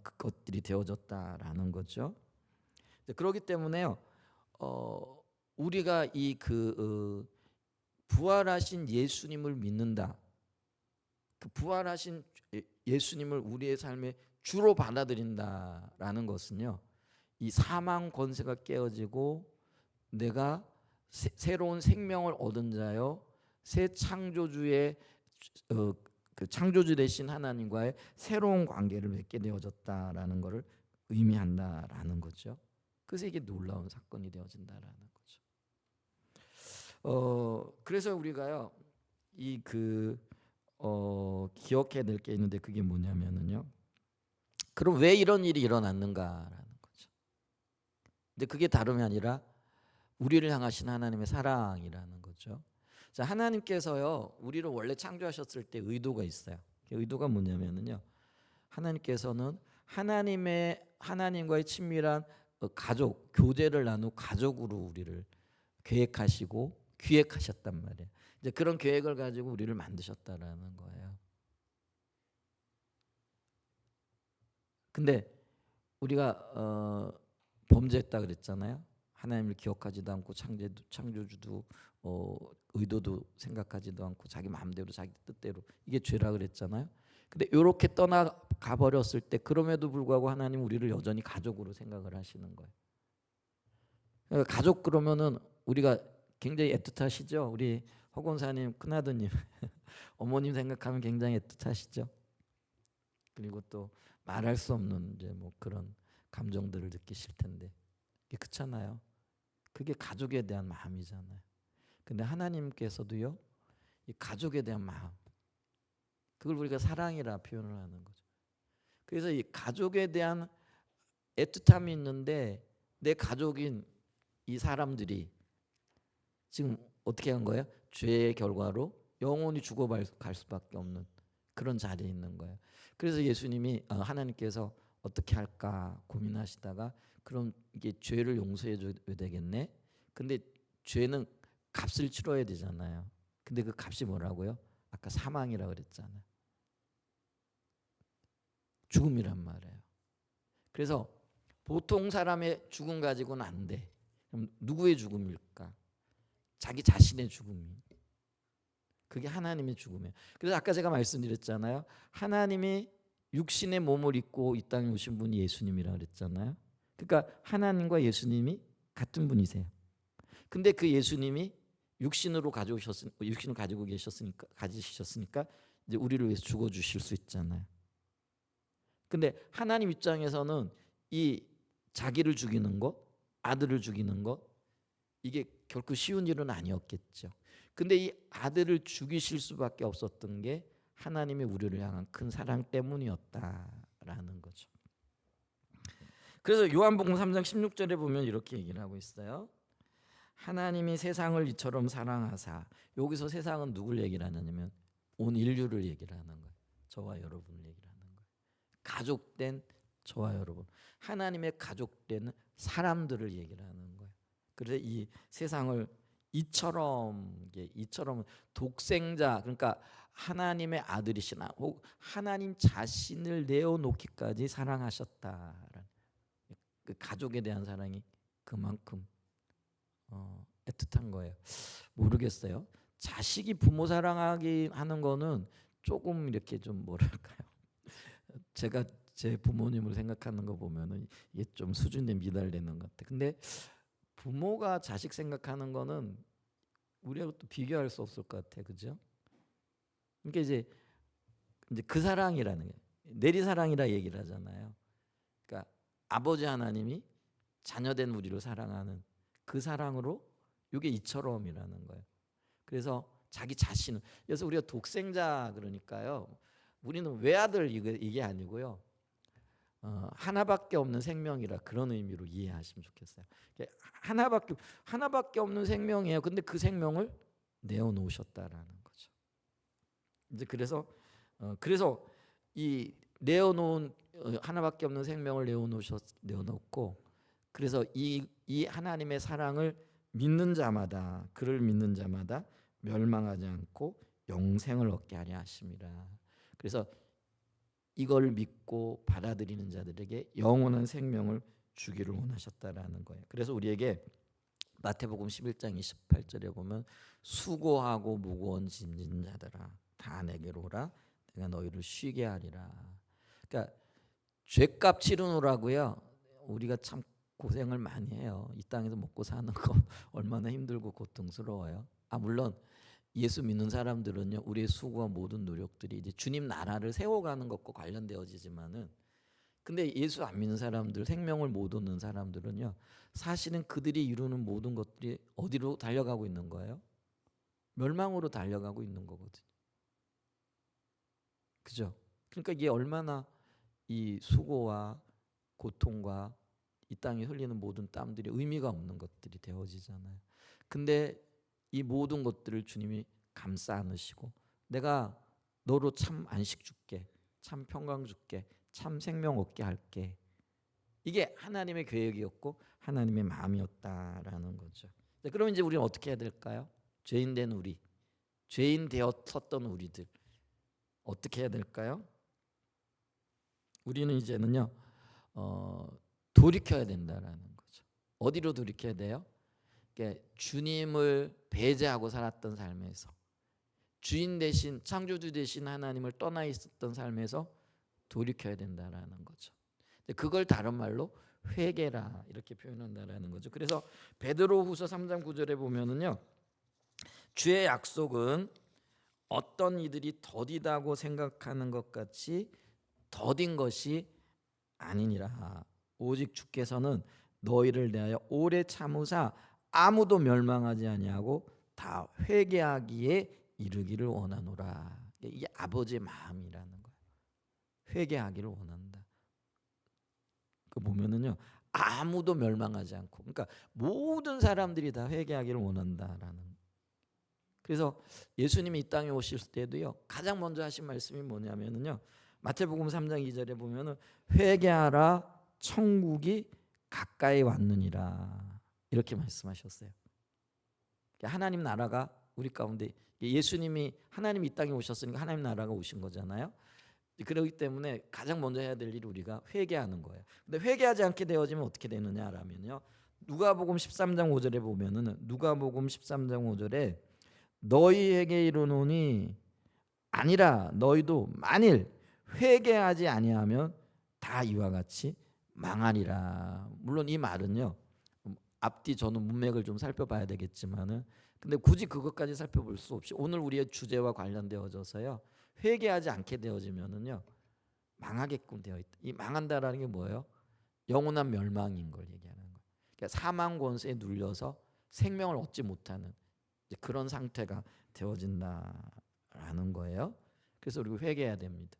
그것들이 되어졌다라는 거죠. 그렇기 때문에요, 우리가 이 부활하신 예수님을 믿는다, 그 부활하신 예수님을 우리의 삶의 주로 받아들인다라는 것은요, 이 사망 권세가 깨어지고 내가 새로운 생명을 얻은 자요, 새 창조주의 그 창조주 되신 하나님과의 새로운 관계를 맺게 되어졌다라는 것을 의미한다라는 거죠. 그래서 이게 놀라운 사건이 되어진다라는 거죠. 그래서 우리가요, 이 기억해야 될 게 있는데, 그게 뭐냐면은요, 그럼 왜 이런 일이 일어났는가라는 거죠. 근데 그게 다름이 아니라 우리를 향하신 하나님의 사랑이라는 거죠. 자, 하나님께서요, 우리를 원래 창조하셨을 때 의도가 있어요. 그 의도가 뭐냐면은요, 하나님께서는 하나님과의 친밀한 가족, 교제를 나누 가족으로 우리를 계획하시고 기획하셨단 말이에요. 이제 그런 계획을 가지고 우리를 만드셨다라는 거예요. 근데 우리가 범죄했다 그랬잖아요. 하나님을 기억하지도 않고 창조주도 의도도 생각하지도 않고 자기 마음대로 자기 뜻대로, 이게 죄라 그랬잖아요. 근데 이렇게 떠나가 버렸을 때 그럼에도 불구하고 하나님 우리를 여전히 가족으로 생각을 하시는 거예요. 그러니까 가족 그러면은 우리가 굉장히 애틋하시죠. 우리 허곤사님 큰아드님 어머님 생각하면 굉장히 애틋하시죠. 그리고 또 말할 수 없는 이제 뭐 그런 감정들을 느끼실 텐데, 이게 그렇잖아요. 그게 가족에 대한 마음이잖아요. 근데 하나님께서도요, 이 가족에 대한 마음, 그걸 우리가 사랑이라 표현을 하는 거죠. 그래서 이 가족에 대한 애틋함이 있는데 내 가족인 이 사람들이 지금 어떻게 한 거예요? 죄의 결과로 영원히 죽어갈 수밖에 없는 그런 자리에 있는 거예요. 그래서 예수님이 하나님께서 어떻게 할까 고민하시다가 그럼 이게 죄를 용서해 줘야 되겠네. 근데 죄는 값을 치러야 되잖아요. 근데 그 값이 뭐라고요? 아까 사망이라고 그랬잖아요. 죽음이란 말이에요. 그래서 보통 사람의 죽음 가지고는 안 돼. 그럼 누구의 죽음일까? 자기 자신의 죽음이. 그게 하나님의 죽음이에요. 그래서 아까 제가 말씀드렸잖아요. 하나님이 육신의 몸을 입고 이 땅에 오신 분이 예수님이라고 그랬잖아요. 그러니까 하나님과 예수님이 같은 분이세요. 근데 그 예수님이 육신을 가지고 가지셨으니까 이제 우리를 위해서 죽어 주실 수 있잖아요. 근데 하나님 입장에서는 이 자기를 죽이는 것, 아들을 죽이는 것, 이게 결코 쉬운 일은 아니었겠죠. 근데 이 아들을 죽이실 수밖에 없었던 게 하나님이 우리를 향한 큰 사랑 때문이었다라는 거죠. 그래서 요한복음 3장 16절에 보면 이렇게 얘기를 하고 있어요. 하나님이 세상을 이처럼 사랑하사, 여기서 세상은 누굴 얘기를 하느냐면 온 인류를 얘기를 하는 거예요. 저와 여러분을 얘기를 하는 거예요. 가족된 저와 여러분, 하나님의 가족된 사람들을 얘기를 하는 거예요. 그래서 이 세상을 이처럼 독생자, 그러니까 하나님의 아들이신 하나님 자신을 내어놓기까지 사랑하셨다라는 그 가족에 대한 사랑이 그만큼 애틋한 거예요. 모르겠어요. 자식이 부모 사랑하기 하는 거는 조금 이렇게 좀 뭐랄까요? 제가 제 부모님을 생각하는 거 보면은 이게 좀 수준에 미달되는 것 같아. 근데 부모가 자식 생각하는 거는 우리하고 또 비교할 수 없을 것 같아, 그죠? 그러니까 이제 그 사랑이라는 게 내리사랑이라 얘기를 하잖아요. 그러니까 아버지 하나님이 자녀된 우리를 사랑하는 그 사랑으로 이게 이처럼이라는 거예요. 그래서 자기 자신을, 그래서 우리가 독생자 그러니까요. 우리는 외아들 이게 아니고요. 하나밖에 없는 생명이라 그런 의미로 이해하시면 좋겠어요. 하나밖에 없는 생명이에요. 근데 그 생명을 내어놓으셨다라는 거죠. 이제 그래서 이 내어놓은 하나밖에 없는 생명을 내어놓고 그래서 이 하나님의 사랑을 믿는 자마다 그를 믿는 자마다 멸망하지 않고 영생을 얻게 하려 하심이라. 그래서 이걸 믿고 받아들이는 자들에게 영원한 생명을 주기를 원하셨다라는 거예요. 그래서 우리에게 마태복음 11장 28절에 보면 수고하고 무거운 짐진 자들아 다 내게로 오라 내가 너희를 쉬게 하리라. 그러니까 죄값 치르느라고요. 우리가 참 고생을 많이 해요. 이 땅에서 먹고 사는 거 얼마나 힘들고 고통스러워요. 물론 예수 믿는 사람들은요, 우리의 수고와 모든 노력들이 이제 주님 나라를 세워가는 것과 관련되어지지만은, 근데 예수 안 믿는 사람들, 생명을 못 얻는 사람들은요, 사실은 그들이 이루는 모든 것들이 어디로 달려가고 있는 거예요? 멸망으로 달려가고 있는 거거든요. 그죠? 그러니까 이게 얼마나 이 수고와 고통과 이 땅에 흘리는 모든 땀들이 의미가 없는 것들이 되어지잖아요. 근데 이 모든 것들을 주님이 감싸 안으시고 내가 너로 참 안식 줄게, 참 평강 줄게, 참 생명 얻게 할게. 이게 하나님의 계획이었고 하나님의 마음이었다라는 거죠. 그럼 이제 우리는 어떻게 해야 될까요? 죄인 된 우리, 죄인 되었었던 우리들 어떻게 해야 될까요? 우리는 이제는요 돌이켜야 된다라는 거죠. 어디로 돌이켜야 돼요? 그러니까 주님을 배제하고 살았던 삶에서, 주인 대신 창조주 대신 하나님을 떠나 있었던 삶에서 돌이켜야 된다라는 거죠. 그걸 다른 말로 회개라 이렇게 표현한다라는 거죠. 그래서 베드로후서 3장 9절에 보면은요, 주의 약속은 어떤 이들이 더디다고 생각하는 것 같이 더딘 것이 아니니라. 오직 주께서는 너희를 대하여 오래 참으사 아무도 멸망하지 아니하고 다 회개하기에 이르기를 원하노라. 이게 아버지의 마음이라는 거예요. 회개하기를 원한다. 그 보면은요, 아무도 멸망하지 않고, 그러니까 모든 사람들이 다 회개하기를 원한다라는. 그래서 예수님이 이 땅에 오실 때도요, 가장 먼저 하신 말씀이 뭐냐면은요, 마태복음 3장 2절에 보면은 회개하라, 천국이 가까이 왔느니라, 이렇게 말씀하셨어요. 하나님 나라가 우리 가운데, 예수님이 하나님이 이 땅에 오셨으니까 하나님 나라가 오신 거잖아요. 그렇기 때문에 가장 먼저 해야 될 일이 우리가 회개하는 거예요. 근데 회개하지 않게 되어지면 어떻게 되느냐라면요, 누가복음 13장 5절에 보면은, 누가복음 13장 5절에 너희에게 이르노니 아니라 너희도 만일 회개하지 아니하면 다 이와 같이 망하리라. 물론 이 말은요, 앞뒤 저는 문맥을 좀 살펴봐야 되겠지만은, 근데 굳이 그것까지 살펴볼 수 없이 오늘 우리의 주제와 관련되어져서요, 회개하지 않게 되어지면은요 망하게끔 되어 있다. 이 망한다라는 게 뭐예요? 영원한 멸망인 걸 얘기하는 거예요. 그러니까 사망 권세에 눌려서 생명을 얻지 못하는 그런 상태가 되어진다라는 거예요. 그래서 우리가 회개해야 됩니다.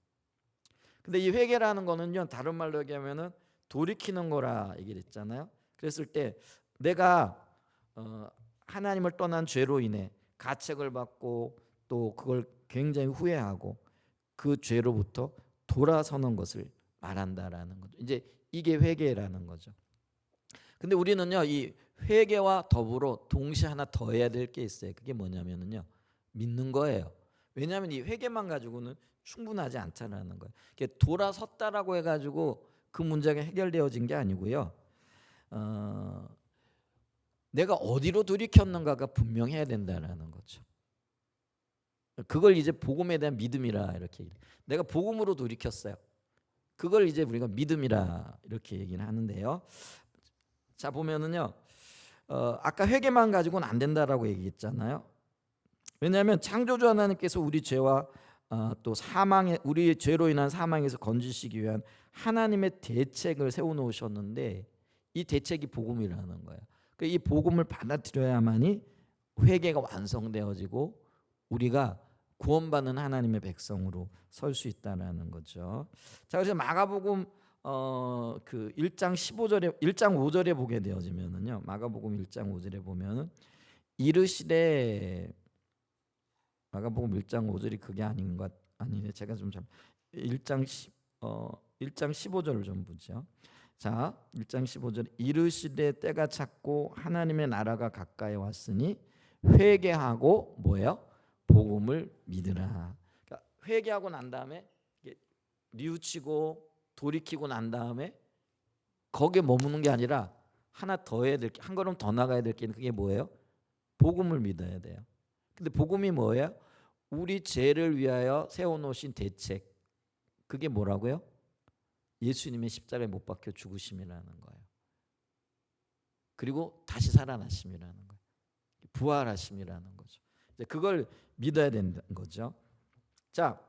근데 이 회개라는 거는요, 다른 말로 얘기하면은 돌이키는 거라 얘기를 했잖아요. 그랬을 때 내가 하나님을 떠난 죄로 인해 가책을 받고 또 그걸 굉장히 후회하고 그 죄로부터 돌아서는 것을 말한다라는 거죠. 이제 이게 회개라는 거죠. 근데 우리는요, 이 회개와 더불어 동시에 하나 더 해야 될 게 있어요. 그게 뭐냐면은요, 믿는 거예요. 왜냐하면 이 회개만 가지고는 충분하지 않다라는 거예요. 돌아섰다라고 해가지고 그 문제가 해결되어진 게 아니고요. 내가 어디로 돌이켰는가가 분명해야 된다라는 거죠. 그걸 이제 복음에 대한 믿음이라 이렇게 얘기해요. 내가 복음으로 돌이켰어요. 그걸 이제 우리가 믿음이라 이렇게 얘기를 하는데요. 자 보면은요, 아까 회개만 가지고는 안 된다라고 얘기했잖아요. 왜냐하면 창조주 하나님께서 우리 죄와 또 사망에, 우리의 죄로 인한 사망에서 건지시기 위한 하나님의 대책을 세워놓으셨는데, 이 대책이 복음이라는 거예요. 이 복음을 받아들여야만이 회개가 완성되어지고 우리가 구원받는 하나님의 백성으로 설 수 있다라는 거죠. 자, 그래서 마가복음 그 1장 5절에 보게 되어지면은요, 마가복음 1장 5절에 보면은 이르시되, 마가복음 1장 5절이 그게 아닌 것 아니네. 제가 좀 1장 15절을 좀 보죠. 자, 1장 15절 이르시되 때가 찼고 하나님의 나라가 가까이 왔으니 회개하고 뭐예요? 복음을 믿으라. 그러니까 회개하고 난 다음에 뉘우치고 돌이키고 난 다음에 거기에 머무는 게 아니라 하나 더 해야 될 게, 한 걸음 더 나가야 될 게, 그게 뭐예요? 복음을 믿어야 돼요. 근데 복음이 뭐예요? 우리 죄를 위하여 세워놓으신 대책. 그게 뭐라고요? 예수님의 십자가에 못 박혀 죽으심이라는 거예요. 그리고 다시 살아나심이라는 거예요. 부활하심이라는 거죠. 이제 그걸 믿어야 된다는 거죠. 자,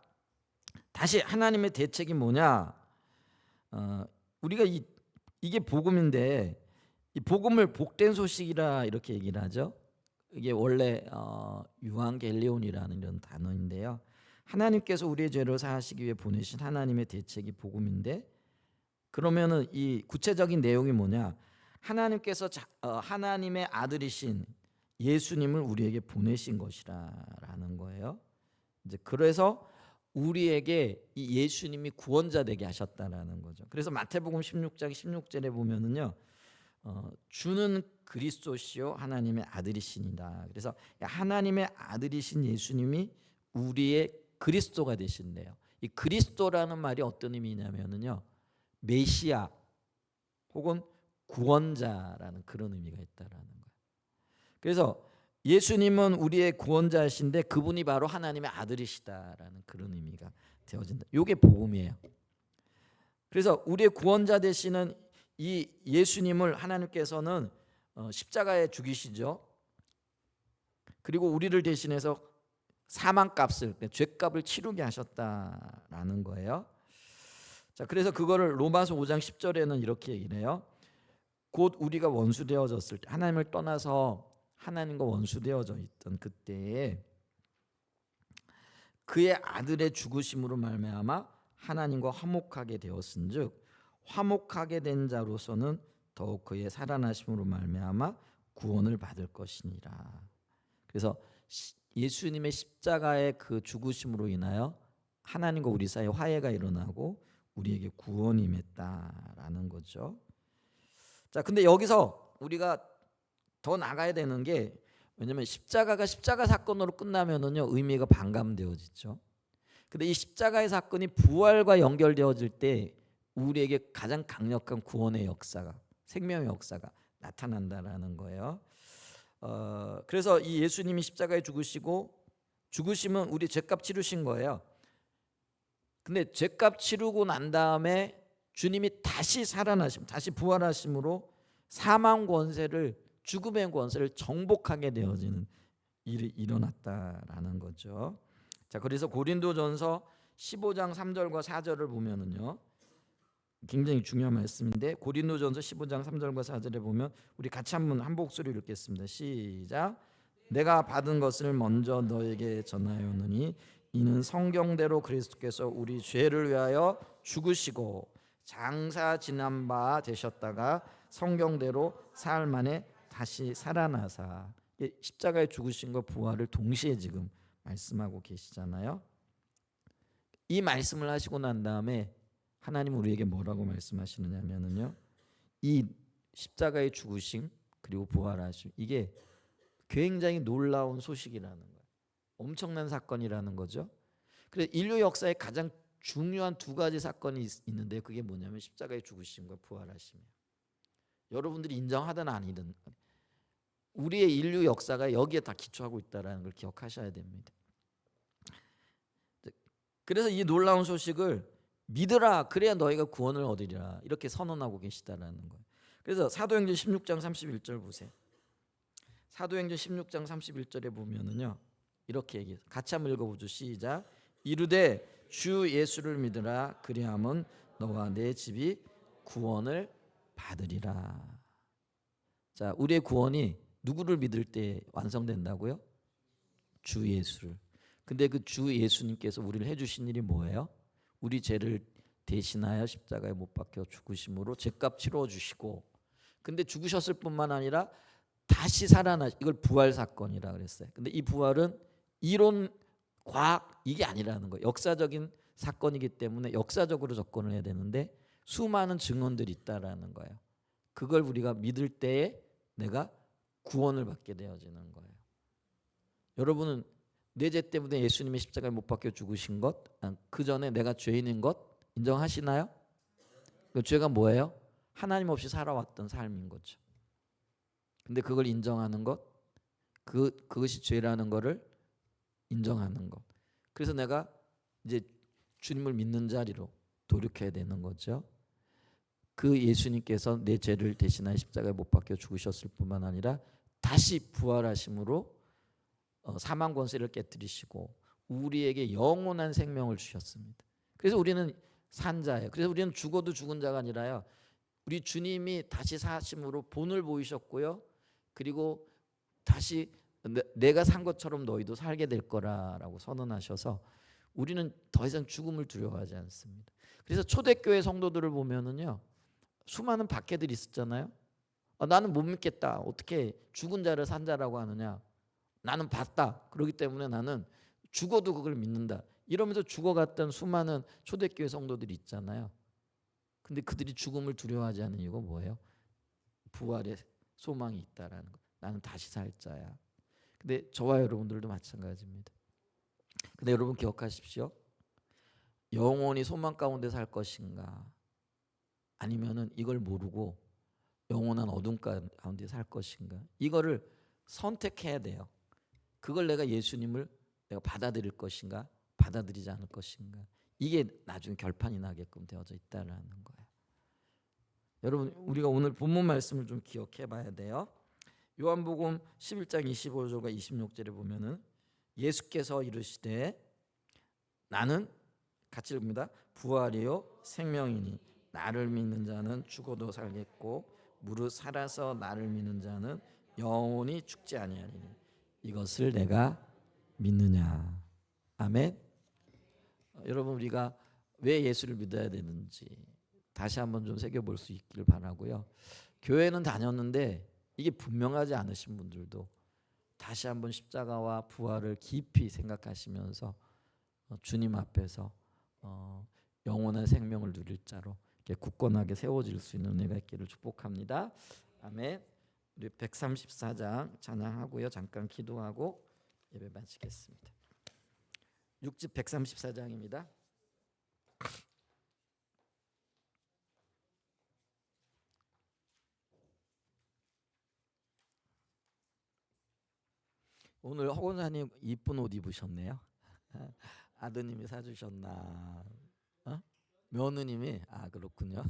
다시 하나님의 대책이 뭐냐? 우리가 이게 복음인데, 이 복음을 복된 소식이라 이렇게 얘기를 하죠. 이게 원래 유앙겔리온이라는 이런 단어인데요. 하나님께서 우리의 죄를 사하시기 위해 보내신 하나님의 대책이 복음인데, 그러면은 이 구체적인 내용이 뭐냐? 하나님께서 하나님의 아들이신 예수님을 우리에게 보내신 것이라는 거예요. 이제 그래서 우리에게 이 예수님이 구원자 되게 하셨다라는 거죠. 그래서 마태복음 16장 16절에 보면은요, 주는 그리스도시요 하나님의 아들이시니라. 그래서 하나님의 아들이신 예수님이 우리의 그리스도가 되신대요. 이 그리스도라는 말이 어떤 의미냐면은요, 메시아 혹은 구원자라는 그런 의미가 있다라는 거예요. 그래서 예수님은 우리의 구원자이신데 그분이 바로 하나님의 아들이시다라는 그런 의미가 되어진다. 이게 복음이에요. 그래서 우리의 구원자 되시는 이 예수님을 하나님께서는 십자가에 죽이시죠. 그리고 우리를 대신해서 사망값을, 죄값을 치르게 하셨다라는 거예요. 자, 그래서 그거를 로마서 5장 10절에는 이렇게 얘기를 해요. 곧 우리가 원수 되어졌을 때, 하나님을 떠나서 하나님과 원수되어져 있던 그때에 그의 아들의 죽으심으로 말미암아 하나님과 화목하게 되었은즉 화목하게 된 자로서는 더욱 그의 살아나심으로 말미암아 구원을 받을 것이니라. 그래서 예수님의 십자가의 그 죽으심으로 인하여 하나님과 우리 사이에 화해가 일어나고 우리에게 구원이 임했다라는 거죠. 자, 근데 여기서 우리가 더 나가야 되는 게, 왜냐면 십자가가 십자가 사건으로 끝나면은요 의미가 반감되어지죠. 근데 이 십자가의 사건이 부활과 연결되어질 때 우리에게 가장 강력한 구원의 역사가, 생명의 역사가 나타난다라는 거예요. 그래서 이 예수님이 십자가에 죽으시고, 죽으심은 우리 죄값 치르신 거예요. 근데 죄값 치르고 난 다음에 주님이 다시 살아나심, 다시 부활하심으로 사망 권세를, 죽음의 권세를 정복하게 되어지는 일이 일어났다라는 거죠. 자, 그래서 고린도전서 15장 3절과 4절을 보면은요 굉장히 중요한 말씀인데, 고린도전서 15장 3절과 4절에 보면 우리 같이 한번 한 목소리로 읽겠습니다. 시작. 내가 받은 것을 먼저 너에게 전하였느니 이는 성경대로 그리스도께서 우리 죄를 위하여 죽으시고 장사 지난 바 되셨다가 성경대로 사흘 만에 다시 살아나사. 십자가에 죽으신과 부활을 동시에 지금 말씀하고 계시잖아요. 이 말씀을 하시고 난 다음에 하나님은 우리에게 뭐라고 말씀하시느냐면요, 이 십자가의 죽으심 그리고 부활하심, 이게 굉장히 놀라운 소식이라는 거예요. 엄청난 사건이라는 거죠. 그래서 인류 역사에 가장 중요한 두 가지 사건이 있는데 그게 뭐냐면 십자가의 죽으심과 부활하심이에요. 여러분들이 인정하든 아니든 우리의 인류 역사가 여기에 다 기초하고 있다는 걸 기억하셔야 됩니다. 그래서 이 놀라운 소식을 믿으라, 그래야 너희가 구원을 얻으리라, 이렇게 선언하고 계시다라는 거예요. 그래서 사도행전 16장 31절 보세요. 사도행전 16장 31절에 보면은요 이렇게 얘기해요. 같이 한번 읽어보죠. 시작. 이르되 주 예수를 믿으라, 그리하면 너와 내 집이 구원을 받으리라. 자, 우리의 구원이 누구를 믿을 때 완성된다고요? 주 예수를. 근데 그 주 예수님께서 우리를 해주신 일이 뭐예요? 우리 죄를 대신하여 십자가에 못 박혀 죽으심으로 죄값 치러 주시고, 근데 죽으셨을 뿐만 아니라 다시 살아나, 이걸 부활 사건이라 그랬어요. 근데 이 부활은 이론, 과학 이게 아니라는 거예요. 역사적인 사건이기 때문에 역사적으로 접근을 해야 되는데 수많은 증언들이 있다라는 거예요. 그걸 우리가 믿을 때에 내가 구원을 받게 되어지는 거예요. 여러분은 내 죄 때문에 예수님이 십자가에 못 박혀 죽으신 것, 그 전에 내가 죄인인 것 인정하시나요? 그 죄가 뭐예요? 하나님 없이 살아왔던 삶인 거죠. 근데 그걸 인정하는 것, 그것이 죄라는 것을 인정하는 것. 그래서 내가 이제 주님을 믿는 자리로 돌이켜야 되는 거죠. 그 예수님께서 내 죄를 대신하여 십자가에 못 박혀 죽으셨을 뿐만 아니라 다시 부활하심으로 사망 권세를 깨뜨리시고 우리에게 영원한 생명을 주셨습니다. 그래서 우리는 산 자예요. 그래서 우리는 죽어도 죽은 자가 아니라요, 우리 주님이 다시 사심으로 본을 보이셨고요, 그리고 다시 내가 산 것처럼 너희도 살게 될 거라라고 선언하셔서 우리는 더 이상 죽음을 두려워하지 않습니다. 그래서 초대교회 성도들을 보면은요 수많은 박해들이 있었잖아요. 나는 못 믿겠다, 어떻게 죽은 자를 산 자라고 하느냐, 나는 봤다, 그렇기 때문에 나는 죽어도 그걸 믿는다, 이러면서 죽어갔던 수많은 초대교회 성도들이 있잖아요. 근데 그들이 죽음을 두려워하지 않는 이유가 뭐예요? 부활의 소망이 있다라는 거. 나는 다시 살 자야. 근데 저와 여러분들도 마찬가지입니다. 근데 여러분 기억하십시오. 영원히 소망 가운데 살 것인가, 아니면은 이걸 모르고 영원한 어둠 가운데 살 것인가, 이거를 선택해야 돼요. 그걸 내가 예수님을 내가 받아들일 것인가, 받아들이지 않을 것인가, 이게 나중에 결판이 나게끔 되어져 있다는 거예요. 여러분, 우리가 오늘 본문 말씀을 좀 기억해 봐야 돼요. 요한복음 11장 25절과 26절에 보면은 예수께서 이르시되 나는, 같이 읽습니다. 부활이요 생명이니 나를 믿는 자는 죽어도 살겠고 무릇 살아서 나를 믿는 자는 영원히 죽지 아니하리니 이것을 내가 믿느냐. 아멘. 여러분 우리가 왜 예수를 믿어야 되는지 다시 한번 좀 새겨볼 수 있기를 바라고요. 교회는 다녔는데 이게 분명하지 않으신 분들도 다시 한번 십자가와 부활을 깊이 생각하시면서 주님 앞에서 영원한 생명을 누릴 자로 이렇게 굳건하게 세워질 수 있는 은혜가 있기를 축복합니다. 아멘. 우리 134장 찬양하고요. 잠깐 기도하고 예배 마치겠습니다. 6집 134장입니다. 오늘 허건사님 이쁜 옷 입으셨네요. 아드님이 사주셨나? 며느님이? 그렇군요.